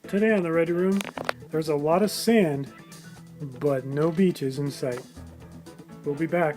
Today on the Ready Room, there's a lot of sand, but no beaches in sight. We'll be back.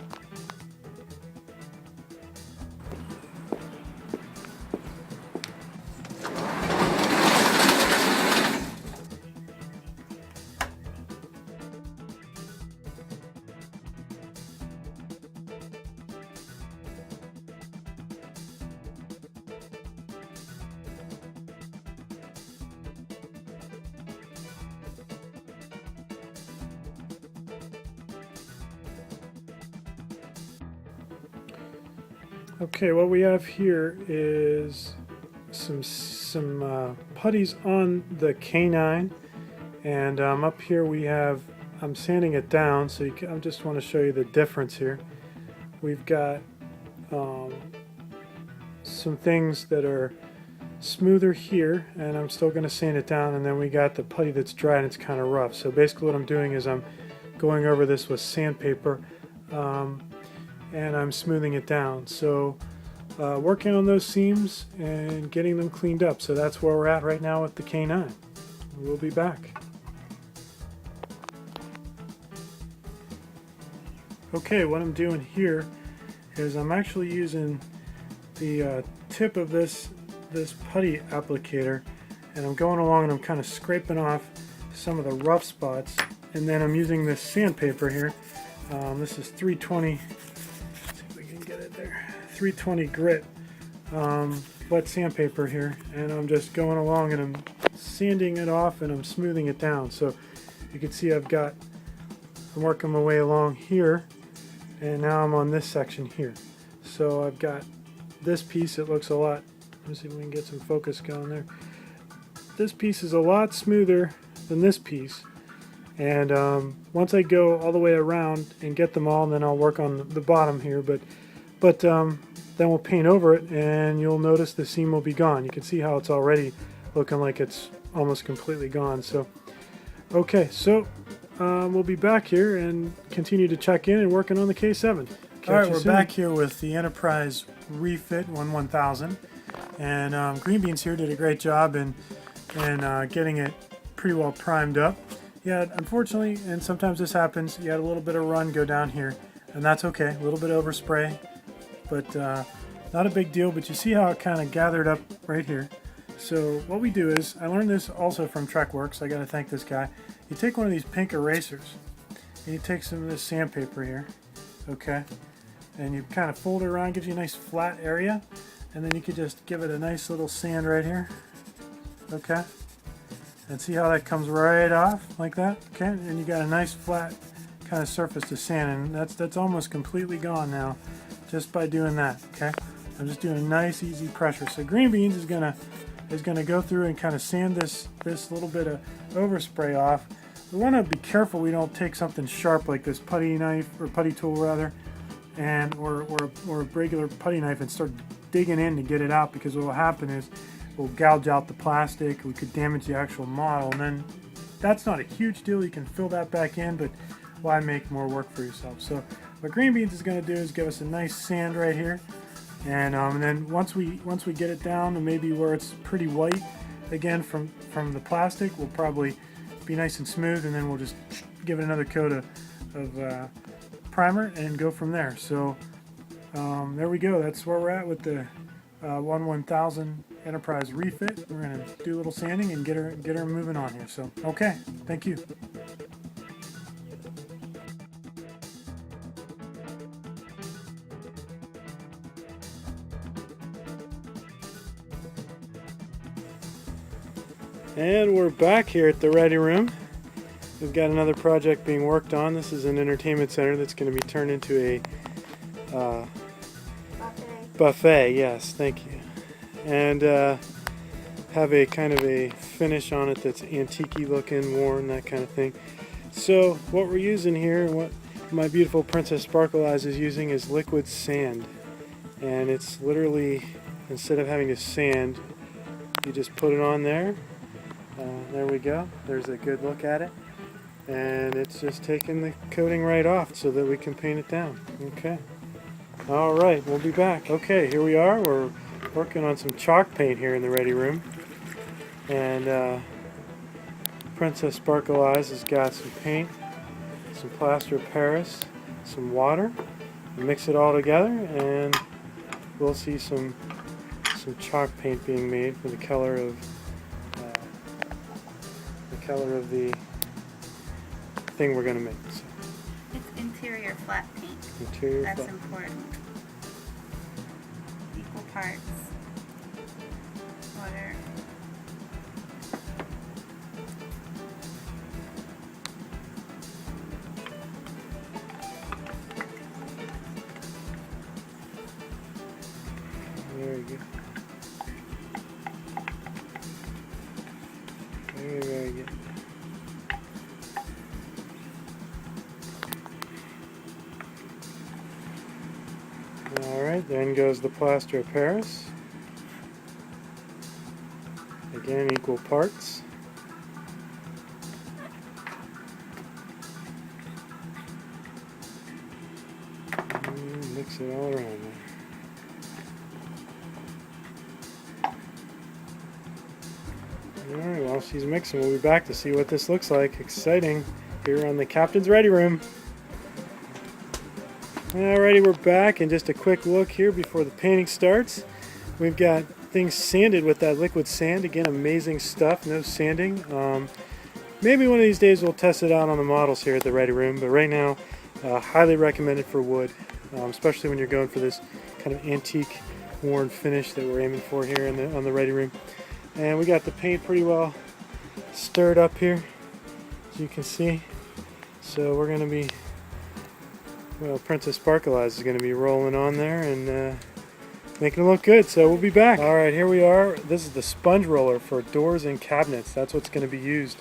Okay, what we have here is some putties on the K9, and up here we have, I'm sanding it down, so I just want to show you the difference here. We've got some things that are smoother here, and I'm still going to sand it down, and then we got the putty that's dry and it's kind of rough. So basically what I'm doing is I'm going over this with sandpaper, and I'm smoothing it down. So working on those seams and getting them cleaned up. So that's where we're at right now with the K9. We'll be back. Okay, what I'm doing here is I'm actually using the tip of this putty applicator, and I'm going along and I'm kind of scraping off some of the rough spots, and then I'm using this sandpaper here. This is 320. 320 grit wet sandpaper here, and I'm just going along and I'm sanding it off and I'm smoothing it down. So you can see I'm working my way along here, and now I'm on this section here. So I've got this piece. It looks a lot, let's see if we can get some focus going there. This piece is a lot smoother than this piece, and once I go all the way around and get them all, then I'll work on the bottom here, but then we'll paint over it and you'll notice the seam will be gone. You can see how it's already looking like it's almost completely gone. So okay, so we'll be back here and continue to check in and working on the K7. Alright, we're back here with the Enterprise Refit 1000, and Green Beans here did a great job in getting it pretty well primed up. Yeah, unfortunately, and sometimes this happens, you had a little bit of run go down here, and that's okay, a little bit of overspray, but not a big deal. But you see how it kind of gathered up right here. So what we do is, I learned this also from TrekWorks, I gotta thank this guy. You take one of these pink erasers, and you take some of this sandpaper here, okay, and you kind of fold it around, gives you a nice flat area, and then you could just give it a nice little sand right here, okay, and see how that comes right off like that, okay, and you got a nice flat kind of surface to sand, and that's almost completely gone now just by doing that. Okay, I'm just doing a nice easy pressure. So Green Beans is gonna go through and kind of sand this little bit of overspray off. We want to be careful we don't take something sharp like this putty knife, or putty tool rather, and or a regular putty knife, and start digging in to get it out, because what will happen is we'll gouge out the plastic, we could damage the actual model, and then that's not a huge deal. You can fill that back in, but why make more work for yourself? So what Green Beans is going to do is give us a nice sand right here, and then once we get it down to maybe where it's pretty white again from the plastic, we'll probably be nice and smooth, and then we'll just give it another coat of primer and go from there. So there we go. That's where we're at with the 1000 Enterprise Refit. We're going to do a little sanding and get her moving on here. So okay, thank you. And we're back here at the Ready Room. We've got another project being worked on. This is an entertainment center that's going to be turned into a buffet. Yes, thank you. And have a kind of a finish on it that's antique-y looking, worn, that kind of thing. So what we're using here, what my beautiful Princess Sparkle Eyes is using, is liquid sand. And it's literally, instead of having to sand, you just put it on there. There we go. There's a good look at it. And it's just taking the coating right off so that we can paint it down. Okay. Alright, we'll be back. Okay, here we are. We're working on some chalk paint here in the Ready Room. And Princess Sparkle Eyes has got some paint, some plaster of Paris, some water. Mix it all together and we'll see some chalk paint being made for the color of the thing we're going to make. So. It's interior flat paint. Interior That's flat. important. Equal parts. Water. Very good. Very, very good. Alright, then goes the plaster of Paris. Again, equal parts. And mix it all around there. Alright, while she's mixing, we'll be back to see what this looks like. Exciting here on the Captain's Ready Room. Alrighty, we're back, and just a quick look here before the painting starts. We've got things sanded with that liquid sand. Again, amazing stuff, no sanding. Maybe one of these days we'll test it out on the models here at the Ready Room, but right now, highly recommended for wood, especially when you're going for this kind of antique worn finish that we're aiming for here on the Ready Room. And we got the paint pretty well stirred up here, as you can see. So we're going to be, well, Princess Sparkle Eyes is going to be rolling on there and making it look good. So we'll be back. Alright, here we are. This is the sponge roller for doors and cabinets. That's what's going to be used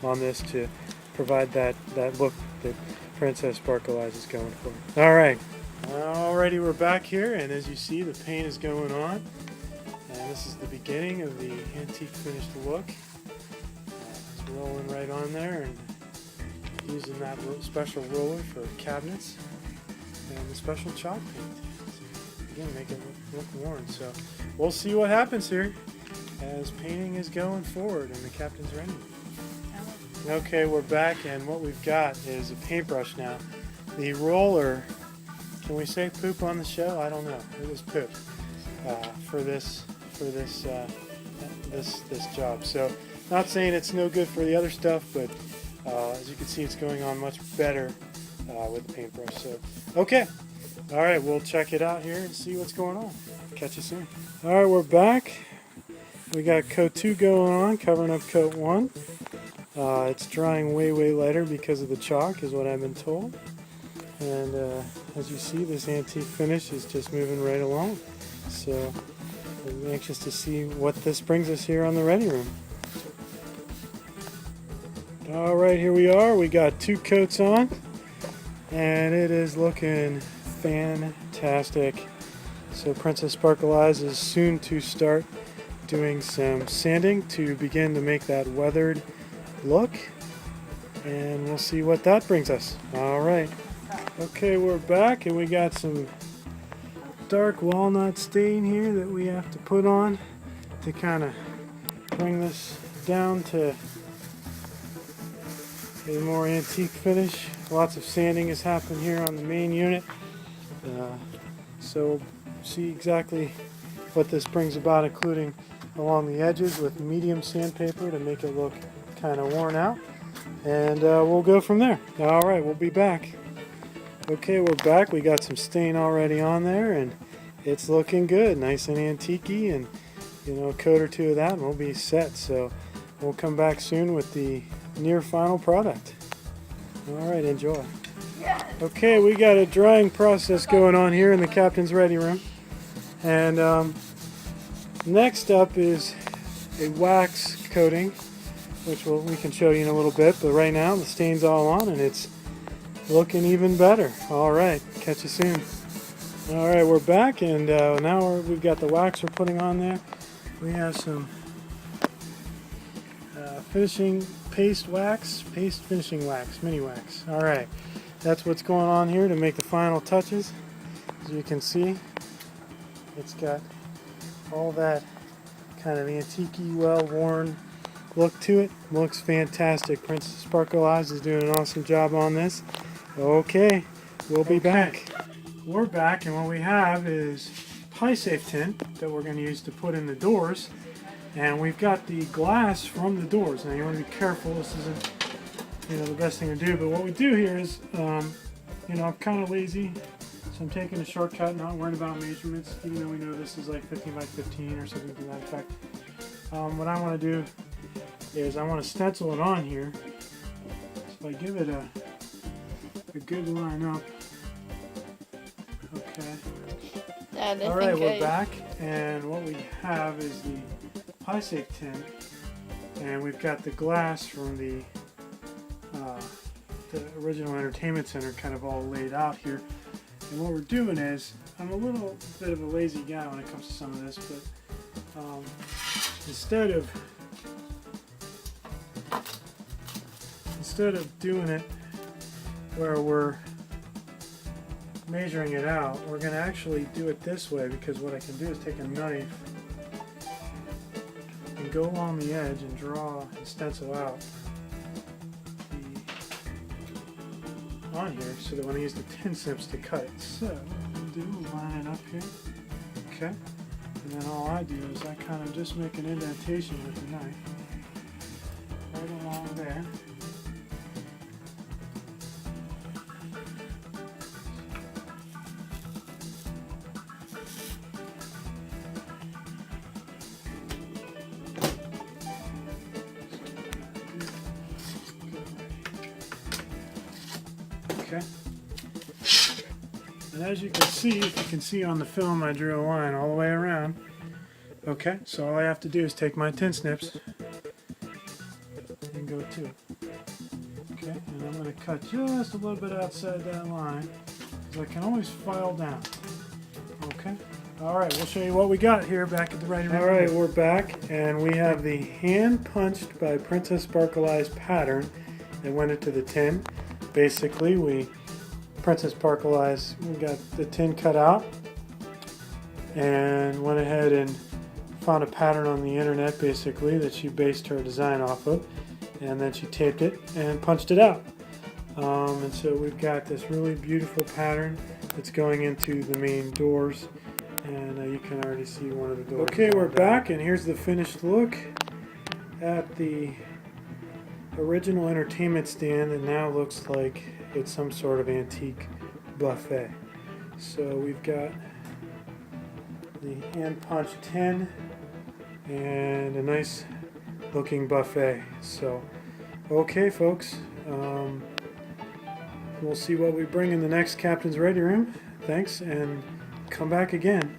on this to provide that look that Princess Sparkle Eyes is going for. Alright, alrighty, we're back here, and as you see, the paint is going on. And this is the beginning of the antique finished look. It's rolling right on there and using that special roller for cabinets and the special chalk paint. So again, make it look worn. So we'll see what happens here as painting is going forward and the Captain's ready. Okay, we're back, and what we've got is a paintbrush now. The roller, can we say poop on the show? I don't know. It was poop for this job. So not saying it's no good for the other stuff, but as you can see, it's going on much better with the paintbrush. So okay, all right, we'll check it out here and see what's going on. Catch you soon. All right, we're back. We got coat 2 going on, covering up coat 1. It's drying way lighter because of the chalk, is what I've been told. And as you see, this antique finish is just moving right along. So I'm anxious to see what this brings us here on the Ready Room. Alright, here we are. We got 2 coats on, and it is looking fantastic. So Princess Sparkle Eyes is soon to start doing some sanding to begin to make that weathered look, and we'll see what that brings us. Alright, okay, we're back, and we got some dark walnut stain here that we have to put on to kind of bring this down to a more antique finish. Lots of sanding has happened here on the main unit, so see exactly what this brings about, including along the edges with medium sandpaper to make it look kind of worn out, and we'll go from there. Alright, we'll be back. Okay, we're back. We got some stain already on there, and it's looking good, nice and antique-y, and a coat or 2 of that and we'll be set. So we'll come back soon with the near final product. Alright, enjoy. Okay, we got a drying process going on here in the Captain's Ready Room, and next up is a wax coating, which we can show you in a little bit, but right now the stain's all on and it's looking even better. Alright, catch you soon. Alright, we're back, and now we've got the wax we're putting on there. We have some finishing paste finishing wax, mini wax. Alright, that's what's going on here to make the final touches. As you can see, it's got all that kind of antique-y, well-worn look to it. Looks fantastic. Princess Sparkle Eyes is doing an awesome job on this. Okay, we'll be back. We're back, and what we have is PieSafe tin that we're going to use to put in the doors. And we've got the glass from the doors. Now you want to be careful. This isn't, the best thing to do. But what we do here is, I'm kind of lazy, so I'm taking a shortcut, not worrying about measurements, even though we know this is like 15 by 15 or something to that effect. What I want to do is I want to stencil it on here. So if I give it a good line up. Okay. All right, we're back, and what we have is the PieSafe tin, and we've got the glass from the original entertainment center kind of all laid out here. And what we're doing is, I'm a little bit of a lazy guy when it comes to some of this, but instead of doing it where we're measuring it out, we're going to actually do it this way, because what I can do is take a knife and go along the edge and draw and stencil out on here, so that when I use the tin snips to cut it. So what I'm going to do is line it up here. Okay. And then all I do is I kind of just make an indentation with the knife right along there. Okay. And as you can see, if you can see on the film, I drew a line all the way around. Okay, so all I have to do is take my tin snips and go to it. Okay, and I'm going to cut just a little bit outside that line, because I can always file down. Okay. Alright, we'll show you what we got here back at the writing room. Alright, we're back, and we have the hand-punched by Princess Sparkle Eyes pattern that went into the tin. Basically, Princess Sparkle Eyes, we got the tin cut out and went ahead and found a pattern on the internet, basically, that she based her design off of, and then she taped it and punched it out. And so we've got this really beautiful pattern that's going into the main doors, and you can already see one of the doors. Okay, we're back, and here's the finished look at the original entertainment stand. It now looks like it's some sort of antique buffet. So we've got the hand punched tin and a nice looking buffet. So okay folks, we'll see what we bring in the next Captain's Ready Room. Thanks, and come back again.